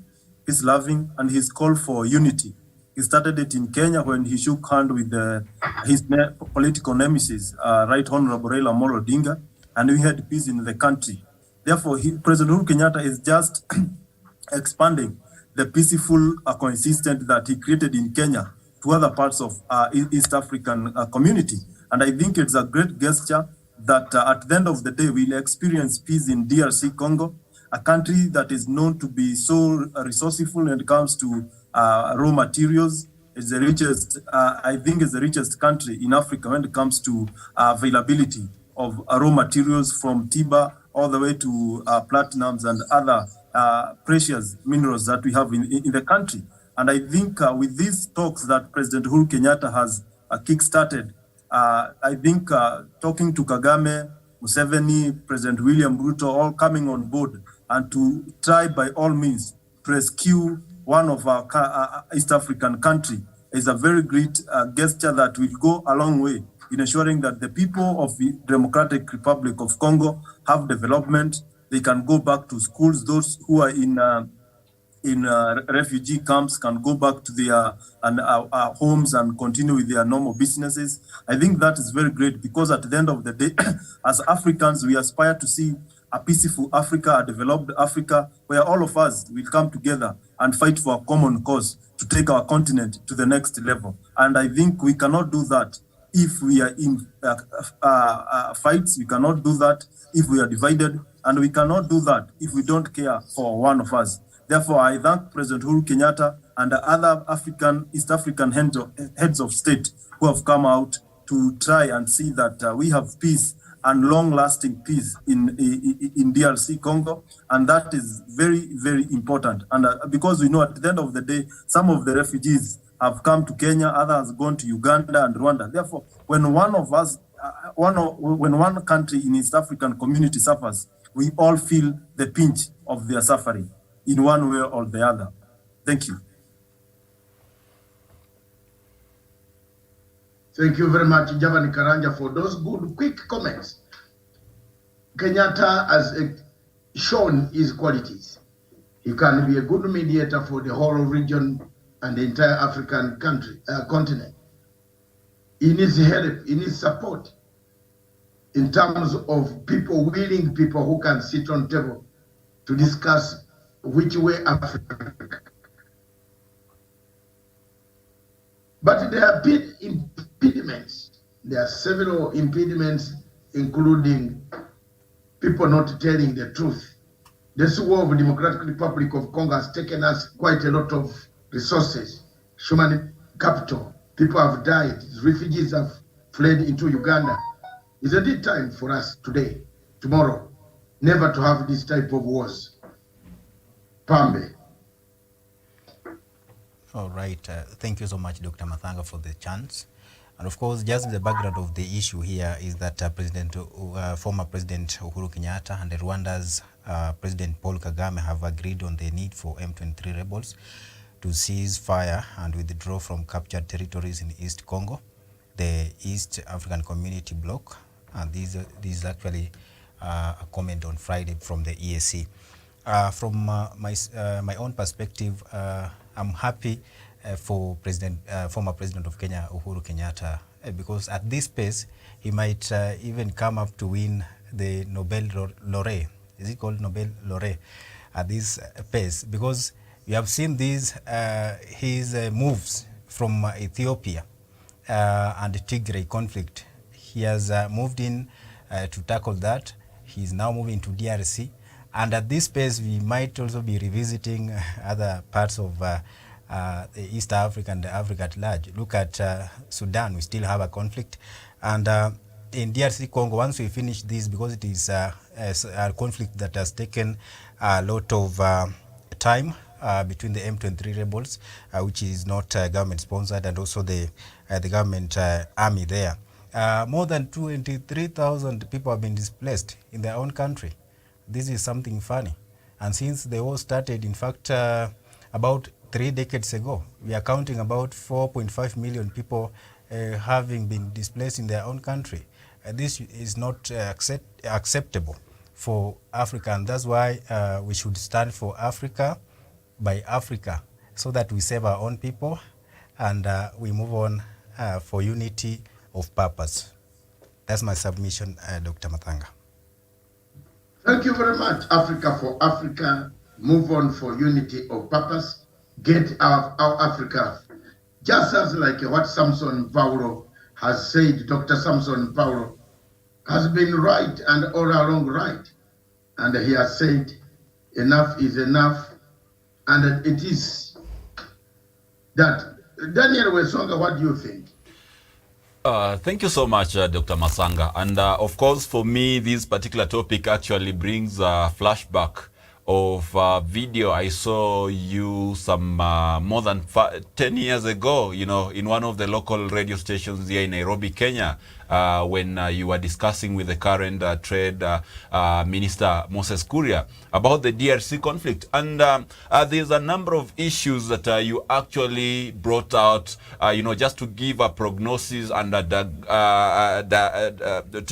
his loving, and his call for unity. He started it in Kenya when he shook hand with his political nemesis, Right Honorable Raila Amolo Odinga, and we had peace in the country. Therefore, President Uhuru Kenyatta is just expanding the peaceful coexistence that he created in Kenya to other parts of East African community. And I think it's a great gesture that at the end of the day, we'll experience peace in DRC Congo, a country that is known to be so resourceful when it comes to raw materials. It's the richest, I think it's the richest country in Africa when it comes to availability of raw materials, from timber all the way to platinums and other precious minerals that we have in the country. And I think with these talks that President Uhuru Kenyatta has kick-started, I think talking to Kagame, Museveni, President William Ruto, all coming on board and to try by all means to rescue one of our East African country is a very great gesture that will go a long way in ensuring that the people of the Democratic Republic of Congo have development. They can go back to schools. Those who are in refugee camps can go back to their homes and continue with their normal businesses. I think that is very great, because at the end of the day, as Africans, we aspire to see a peaceful Africa, a developed Africa, where all of us will come together and fight for a common cause to take our continent to the next level. And I think we cannot do that if we are in fights. We cannot do that if we are divided, and we cannot do that if we don't care for one of us. Therefore, I thank President Uhuru Kenyatta and the other East African heads of state who have come out to try and see that we have peace and long-lasting peace in DRC Congo, and that is very, very important. And because we know at the end of the day, some of the refugees have come to Kenya, others have gone to Uganda and Rwanda. Therefore, when one of us, when one country in East African community suffers, we all feel the pinch of their suffering in one way or the other. Thank you. Thank you very much, Javani Karanja, for those good, quick comments. Kenyatta has shown his qualities. He can be a good mediator for the whole region and the entire African continent. He needs help, he needs support in terms of willing people who can sit on table to discuss which way Africa. But there have been impediments. There are several impediments, including people not telling the truth. This war of the Democratic Republic of Congo has taken us quite a lot of resources, human capital. People have died. Refugees have fled into Uganda. Isn't it time for us today, tomorrow, never to have this type of wars? Pambe. All right. Thank you so much, Dr. Mathanga, for the chance. And of course, just the background of the issue here is that former President Uhuru Kenyatta and Rwanda's President Paul Kagame have agreed on the need for M23 rebels to cease fire and withdraw from captured territories in East Congo, the East African Community Bloc, and this is actually a comment on Friday from the EAC. From my own perspective, I'm happy for former President of Kenya, Uhuru Kenyatta, because at this pace, he might even come up to win the Nobel Laureate. Is it called Nobel Laureate? At this pace, because we have seen these his moves from Ethiopia and the Tigray conflict. He has moved in to tackle that. He's now moving to DRC. And at this pace, we might also be revisiting other parts of East Africa and Africa at large. Look at Sudan, we still have a conflict. And in DRC Congo, once we finish this, because it is a conflict that has taken a lot of time between the M23 rebels, which is not government sponsored, and also the government army there. More than 23,000 people have been displaced in their own country. This is something funny. And since the war started, in fact, about 3 decades ago, we are counting about 4.5 million people having been displaced in their own country. This is not acceptable for Africa, and that's why we should stand for Africa by Africa, so that we save our own people and we move on for unity of purpose. That's my submission, Dr. Mathanga. Thank you very much. Africa for Africa, move on for unity of purpose, get our Africa. Just as like what Samson Paulo has said, Dr. Samson Paulo has been right and all along right. And he has said, enough is enough. And it is that. Daniel Wesonga, what do you think? Thank you so much, Dr. Masanga. And of course, for me, this particular topic actually brings a flashback of a video I saw you some more than 10 years ago, you know, in one of the local radio stations here in Nairobi, Kenya, when you were discussing with the current Trade Minister, Moses Kuria, about the DRC conflict. And there's a number of issues that you actually brought out, you know, just to give a prognosis and to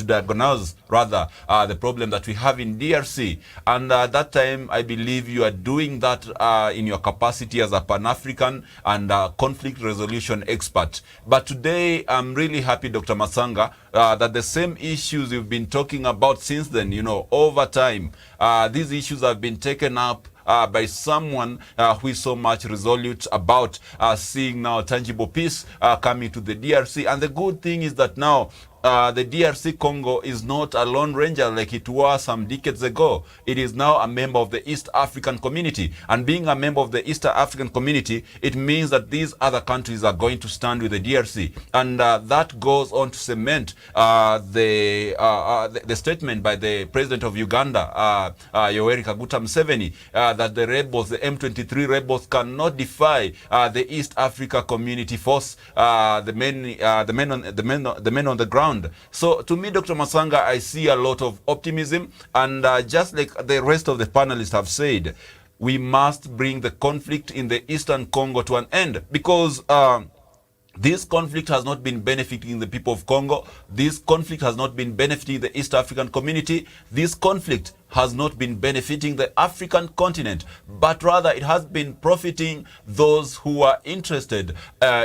diagnose, rather, the problem that we have in DRC. And that time, I believe you are doing that in your capacity as a Pan-African and conflict resolution expert. But today, I'm really happy, Dr. Masanga, that the same issues you've been talking about since then, you know, over time, these issues have been taken up by someone who is so much resolute about seeing now tangible peace coming to the DRC. And the good thing is that now the DRC Congo is not a lone ranger like it was some decades ago. It is now a member of the East African community. And being a member of the East African community, it means that these other countries are going to stand with the DRC. And that goes on to cement the statement by the president of Uganda, Yoweri Kaguta Museveni, that the rebels, the M23 rebels, cannot defy the East Africa community force, the men on the ground. So to me, Dr. Masanga, I see a lot of optimism, and just like the rest of the panelists have said, we must bring the conflict in the Eastern Congo to an end, because this conflict has not been benefiting the people of Congo. This conflict has not been benefiting the East African community. This conflict has not been benefiting the African continent, but rather it has been profiting those who are interested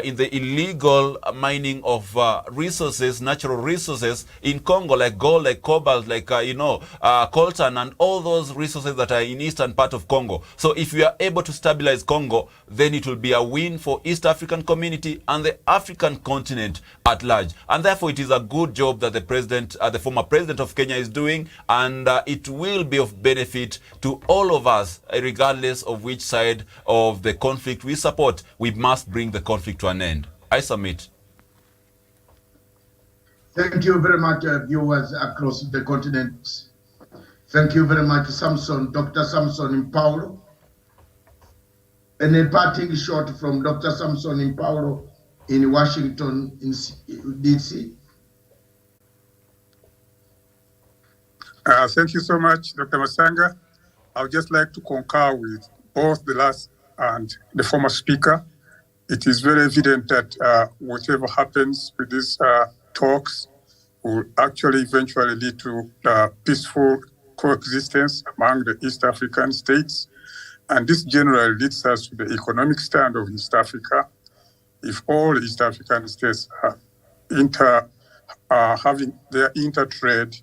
in the illegal mining of resources, natural resources in Congo, like gold, like cobalt, like, coltan, and all those resources that are in eastern part of Congo. So if we are able to stabilize Congo, then it will be a win for East African community and the African continent at large. And therefore, it is a good job that the president, the former president of Kenya is doing, and it will be of benefit to all of us, regardless of which side of the conflict we support. We must bring the conflict to an end. I submit. Thank you very much, viewers across the continent. Thank you very much, Samson, Dr. Samson Paulo. And a parting shot from Dr. Samson Paulo in Washington, in DC. Thank you so much, Dr. Masanga. I would just like to concur with both the last and the former speaker. It is very evident that whatever happens with these talks will actually eventually lead to peaceful coexistence among the East African states. And this generally leads us to the economic stand of East Africa. If all East African states are having their intertrade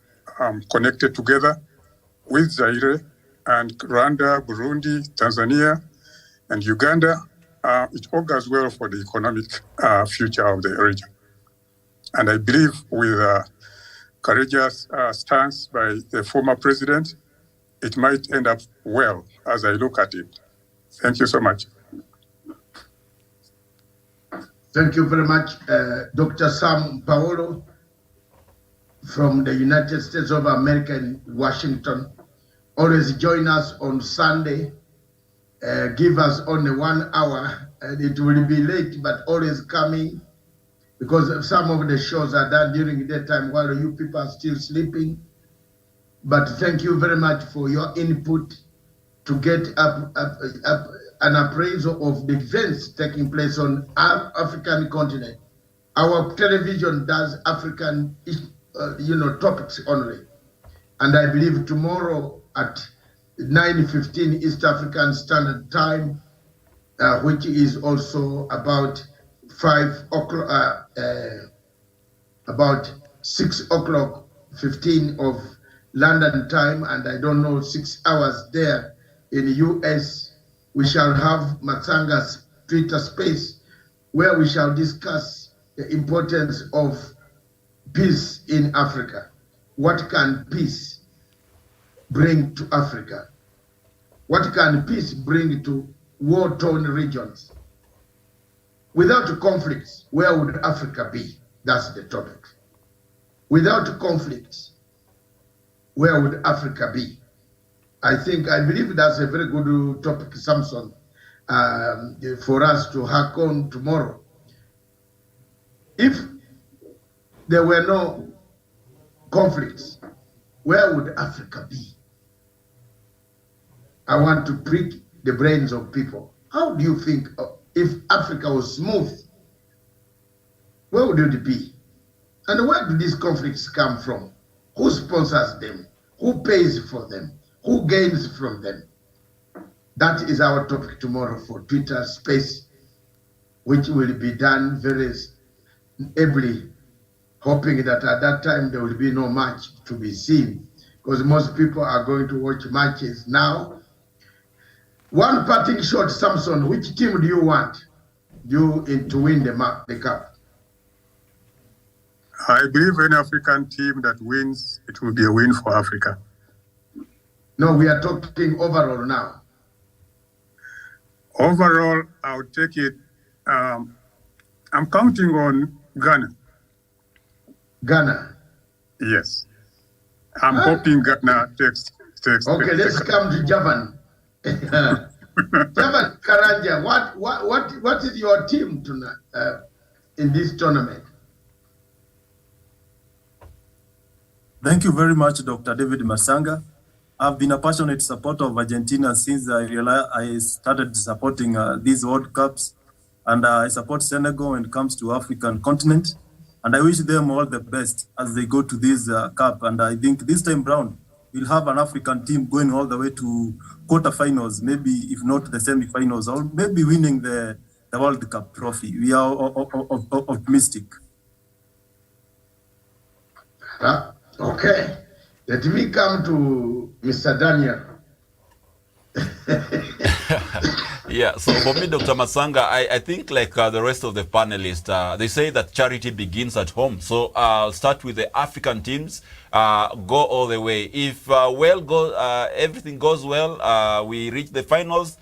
connected together with Zaire and Rwanda, Burundi, Tanzania, and Uganda, it augurs well for the economic future of the region. And I believe with a courageous stance by the former president, it might end up well as I look at it. Thank you so much. Thank you very much, Dr. Sam Paolo from the United States of America in Washington. Always join us on Sunday. Give us only 1 hour, and it will be late, but always coming, because some of the shows are done during the time while you people are still sleeping. But thank you very much for your input to get up an appraisal of the events taking place on our African continent. Our television does African, topics only. And I believe tomorrow at 9:15 East African Standard Time, which is also about 5 o'clock, about 6 o'clock 15 of London time, and I don't know, 6 hours there in the US, we shall have Matsanga's Twitter space where we shall discuss the importance of peace in Africa. What can peace bring to Africa? What can peace bring to war-torn regions? Without conflicts, where would Africa be? That's the topic. Without conflicts, where would Africa be? I believe that's a very good topic, Samson, for us to hack on tomorrow. If there were no conflicts, where would Africa be? I want to prick the brains of people. How do you think if Africa was smooth, where would it be? And where do these conflicts come from? Who sponsors them? Who pays for them? Who gains from them? That is our topic tomorrow for Twitter Space, which will be done very ably, hoping that at that time there will be no match to be seen, because most people are going to watch matches now. One parting shot, Samson, which team do you want to win the cup? I believe any African team that wins, it will be a win for Africa. No, we are talking overall now. Overall, I would take it. I'm counting on Ghana. Ghana? Yes. I'm hoping Ghana takes. Okay, let's come to Javan. Javan Karanja, what is your team tonight in this tournament? Thank you very much, Dr. David Masanga. I've been a passionate supporter of Argentina since I started supporting these World Cups, and I support Senegal when it comes to African continent, and I wish them all the best as they go to this cup. And I think this time round, we'll have an African team going all the way to quarterfinals, maybe if not the semi-finals, or maybe winning the World Cup trophy. We are optimistic. Okay, let me come to Mr. Daniel. Yeah, so for me, Dr. Masanga, I think like the rest of the panelists, they say that charity begins at home. So I'll start with the African teams, go all the way. If everything goes well, we reach the finals,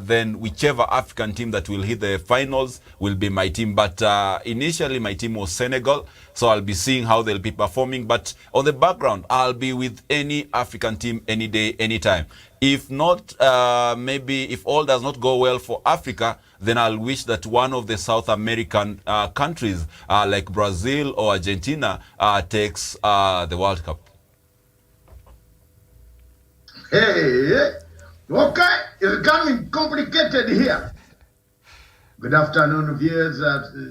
then whichever African team that will hit the finals will be my team. But initially my team was Senegal, so I'll be seeing how they'll be performing. But on the background, I'll be with any African team any day, anytime. If not, maybe if all does not go well for Africa, then I'll wish that one of the South American countries like Brazil or Argentina takes the World Cup. Hey, Okay, it's becoming complicated here. Good afternoon, viewers.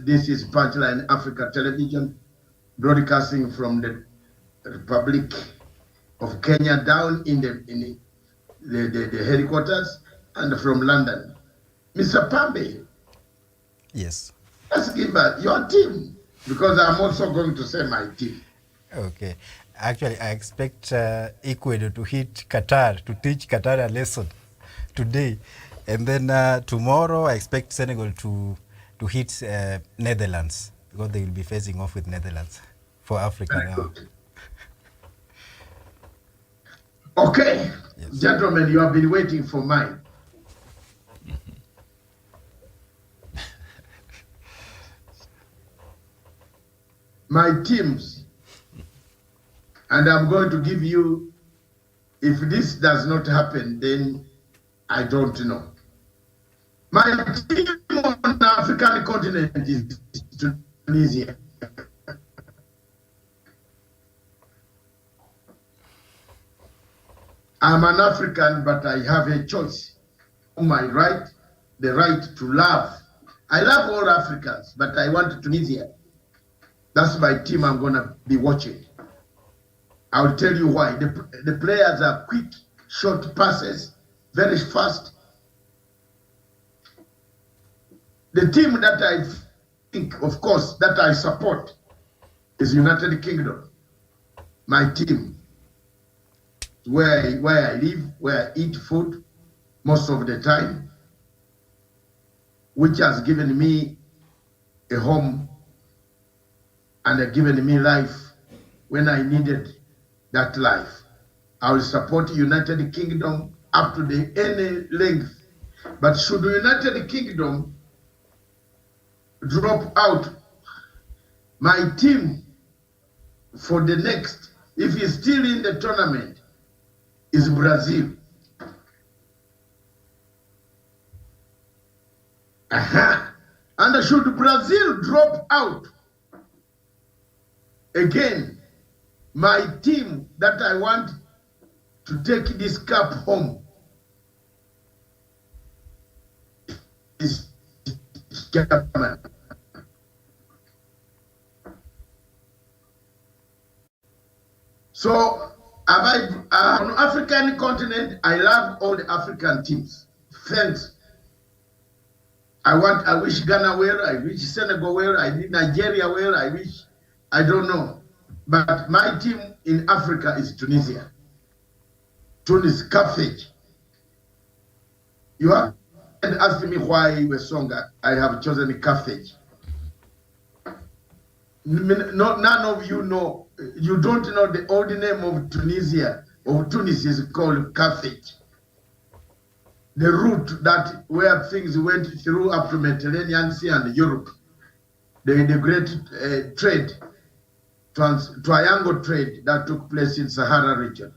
This is Punchline Africa Television, broadcasting from the Republic of Kenya down in the headquarters and from London. Mr. Pambe, Yes. let's give your team, because I'm also going to say my team. Okay. Actually, I expect Ecuador to hit Qatar, to teach Qatar a lesson today. And then tomorrow, I expect Senegal to hit Netherlands, because they will be facing off with Netherlands for Africa Very now. good. Okay, Yes. gentlemen, you have been waiting for mine. My teams, and I'm going to give you, if this does not happen, then I don't know. My team on the African continent is Tunisia. I'm an African, but I have a choice. My right, the right to love. I love all Africans, but I want Tunisia. That's my team I'm going to be watching. I'll tell you why. The players are quick, short passes, very fast. The team that I think, of course, that I support is United Kingdom. My team. Where I live, where I eat food most of the time, which has given me a home and given me life when I needed that life. I will support United Kingdom up to the any length. But should the United Kingdom drop out, my team for the next, if he's still in the tournament, is Brazil. And should Brazil drop out, again, my team that I want to take this cup home is Germany. So, on the African continent, I love all the African teams. Thanks. I wish Ghana well, I wish Senegal well, I wish Nigeria well, I don't know. But my team in Africa is Tunisia. Tunis, Carthage. You have asked me why I have chosen Carthage. None of you know, you don't know the old name of Tunisia, of Tunis is called Carthage. The route that where things went through up to Mediterranean Sea and Europe, the great trade, triangle trade that took place in Sahara region.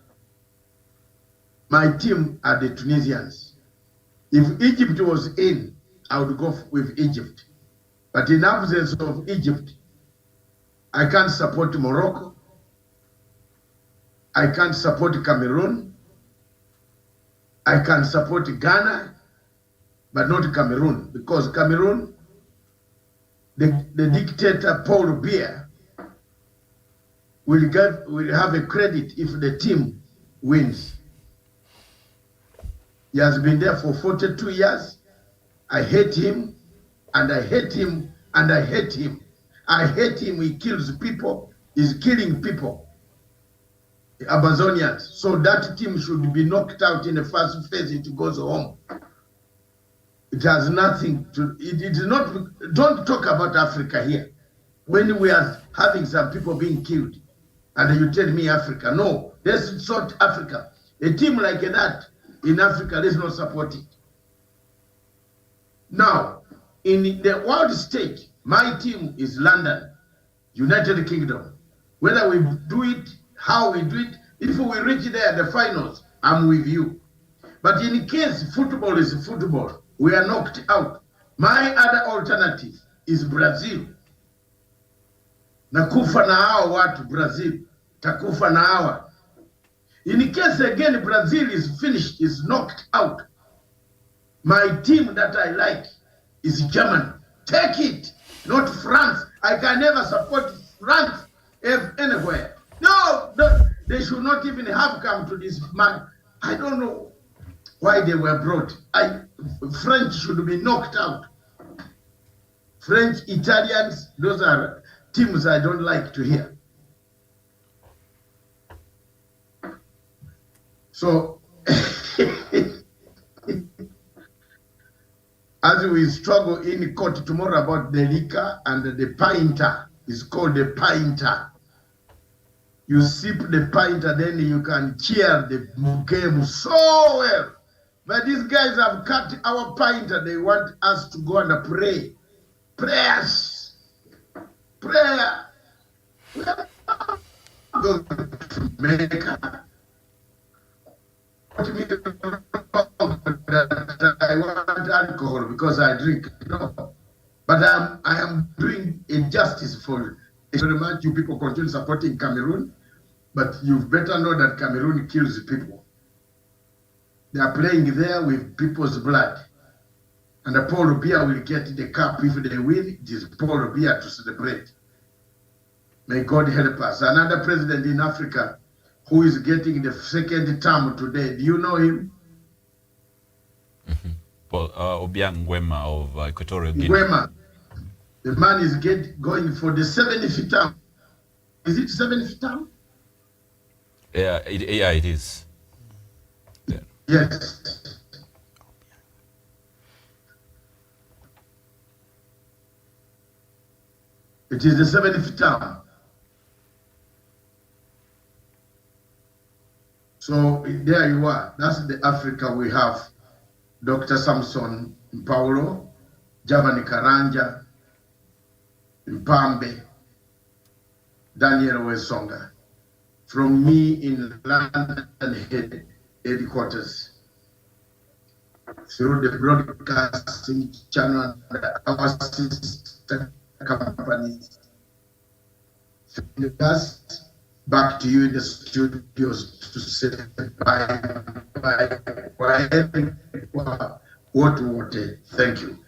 My team are the Tunisians. If Egypt was in, I would go with Egypt. But in absence of Egypt, I can't support Morocco. I can't support Cameroon. I can support Ghana, but not Cameroon, because Cameroon, the dictator Paul Biya will have a credit if the team wins. He has been there for 42 years. I hate him, and I hate him, and I hate him. I hate him. He kills people. He's killing people. Amazonians. So that team should be knocked out in the first phase. It goes home. It has nothing to, it is not, don't talk about Africa here. When we are having some people being killed and you tell me Africa, no, let's sort Africa. A team like that in Africa, let's not support it. Now, in the world stage, my team is London, United Kingdom. Whether we do it, how we do it, if we reach there, the finals, I'm with you. But in case football is football, we are knocked out. My other alternative is Brazil. Nakufa na hawa watu Brazil, takufa na hawa. In case again Brazil is finished, is knocked out, my team that I like is Germany. Take it, not France. I can never support France anywhere. No, they should not even have come to this man. I don't know why they were brought. French should be knocked out. French, Italians, those are teams I don't like to hear. So, as we struggle in court tomorrow about the liquor and the pinter, it's called the pinter. You sip the pinter, then you can cheer the game so well. But these guys have cut our pinter. They want us to go and pray. Prayers. Prayer. We are going to make that I want alcohol because I drink. No. But I am doing injustice for very much. You people continue supporting Cameroon, but you better know that Cameroon kills people. They are playing there with people's blood. And the Paul Biya will get the cup if they win. It is Paul Biya to celebrate. May God help us. Another president in Africa who is getting the second term today. Do you know him? Paul Obiang Nguema of Equatorial Guinea. Nguema. The man is going for the 70th term. Is it 70th term? Yeah, it is. Yeah. Yes. It is the 70th term. So there you are. That's the Africa we have. Dr. Samson Paulo, Javani Karanja, Mpambe, Daniel Wesonga. From me in London headquarters, through the broadcasting channel and our sister companies. Back to you in the studios to say bye. What? Thank you.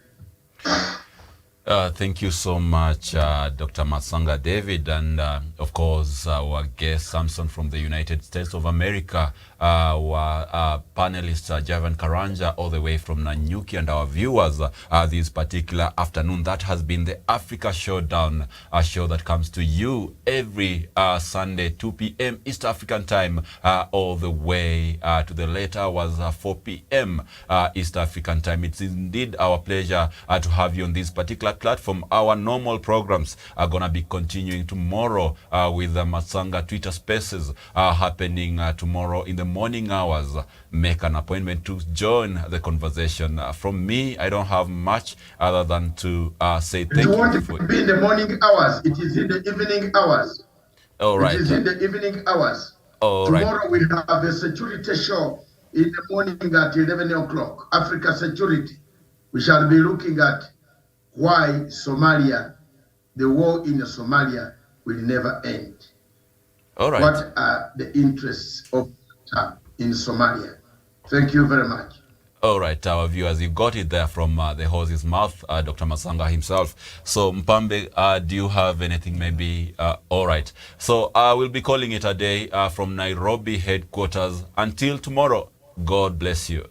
Thank you so much, Dr. Matsanga David, and of course our guest Samson from the United States of America, our panelist Javan Karanja all the way from Nanyuki, and our viewers this particular afternoon. That has been the Africa Showdown, a show that comes to you every Sunday 2 p.m. East African time, all the way to the late hours 4 p.m. East African time. It's indeed our pleasure to have you on this particular platform. Our normal programs are going to be continuing tomorrow with the Matsanga Twitter Spaces happening tomorrow in the morning hours. Make an appointment to join the conversation. From me, I don't have much other than to say thank you. It won't be in the morning hours. It is in the evening hours. All right. It is in the evening hours. All tomorrow right. we have a security show in the morning at 11 o'clock. Africa Security. We shall be looking at why Somalia, the war in Somalia will never end. All right. What are the interests of in Somalia? Thank you very much. All right, our viewers, you got it there from the horse's mouth, Dr. Matsanga himself. So, Mpambe, do you have anything maybe? All right. So, we'll be calling it a day from Nairobi headquarters. Until tomorrow, God bless you.